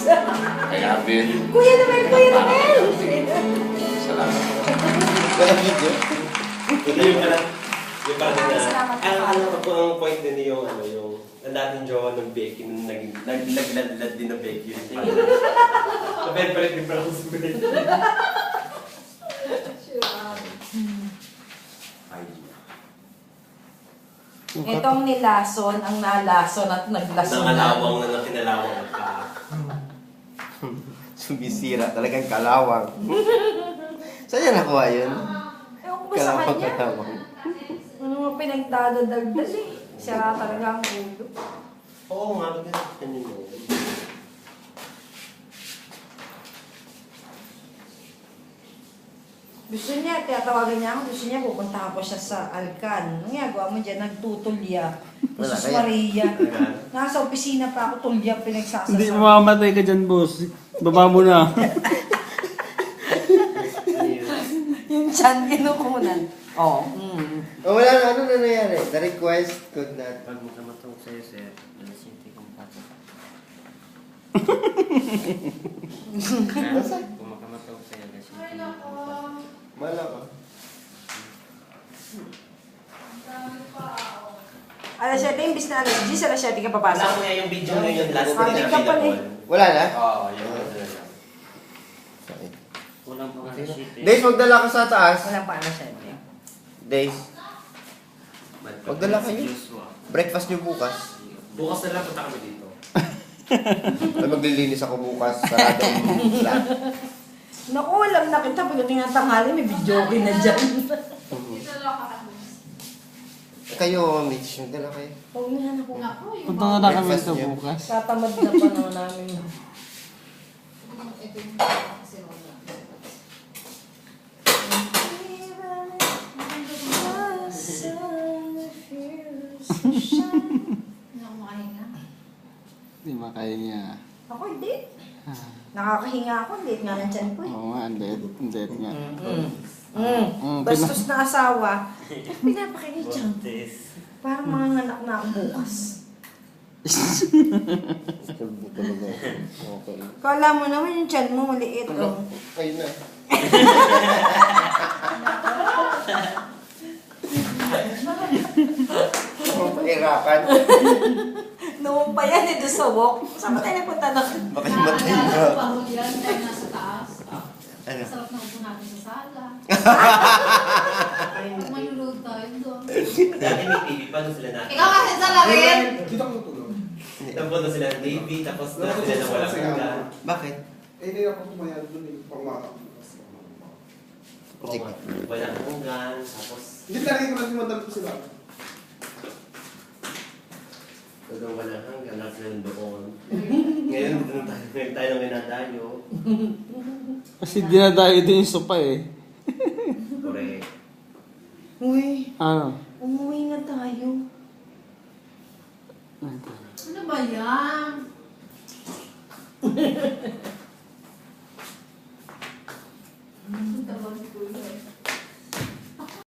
I love you. Kuya Noel, Kuya Noel! Salamat. Walang video. Yung pala na, Salamat po. ano po ang point din yung, yung dating jowa ng Becky, nung nagladlad din ng Becky yun. Sabihin pa rin din pala ko sa Becky. Itong nilason, ang nalason at naglason Nangalawang na kinalawang ka. Sumisira, talagang kalawang. Saan niya nakuha yun? Ewan ko ba sa kanya? Kalawang. Ano mo pinagdadaldal eh. Sira talaga ang ulo. Oo nga, maganda kanina. Gusto niya, tiyatawagan niya ako, gusto niya pupunta ako siya sa Alcan. Anong ginagawa mo dyan? Nagtutulya. Wala, Jesus kaya- Maria. Nasa opisina pa ako, tulya pinagsasasa. Hindi, mamamatay ka dyan, boss. Baba mo na. Yung chan, kinukunan. Oo. Oh, wala na. Ano na nangyari? The request could not. Pag makamatong sa'yo, sir, nalasinte kong pato. Kung makamatong sa'yo, nalasinte kong pato. Mala ka. Alas 7, imbis na alas 10, alas 7 ka Wala papasok. ko nga yung video nyo yung last Ah, na di ka pala eh. available. Wala na? Oo, yun na talaga. Kulang pa nga sa shit eh. Days, magdala ka sa taas. Walang pa alas 7. Days, magdala kayo. Joshua. Breakfast niyo bukas. Bukas na lang punta kami dito. Ay, maglilinis ako bukas. Sarado yung flat. Naku, alam na kita. Pagdating ng tanghali, may video okay na dyan. Kayo, Mitch, magdala kayo. Huwag na ako. Punta na kami Breakfast sa niyo. bukas. Tatamad na pa naman namin. Hindi makahinga. Ako hindi. Nakakahinga ako, late nga ng tiyan ko eh. Oo nga, ang dead nga. Bastos na asawa. Pinapakinig dyan. Bontes. Parang mga anak na ako bukas. Tulbo talaga. Okay. Kala mo naman yung tiyan mo, maliit. Oh. Ayun na. Pahirapan. Noong pa yan eh, doon sa walk. Saan ba tayo napunta na? Baka himatay na. Bangon yan, dahil nasa taas. Ano? Sarap na upo natin sa sala. Malulog tayo doon. Dati may TV pa, doon sila natin. Ikaw kasi sa lamin! Tapos na sila ng TV, tapos na sila ng walang hanggan. Bakit? Eh, hindi ako tumayad doon eh. Pangmakapos. Sige. Walang hanggan, tapos Hindi talaga ko lang madal ko sila. doon walang hanggan, nasa sila doon. Ngayon, doon tayo ng minadayo. Kasi dinadayo din yung sopa eh. Correct. Uy, Ano? umuwi na tayo. Ano ba yan?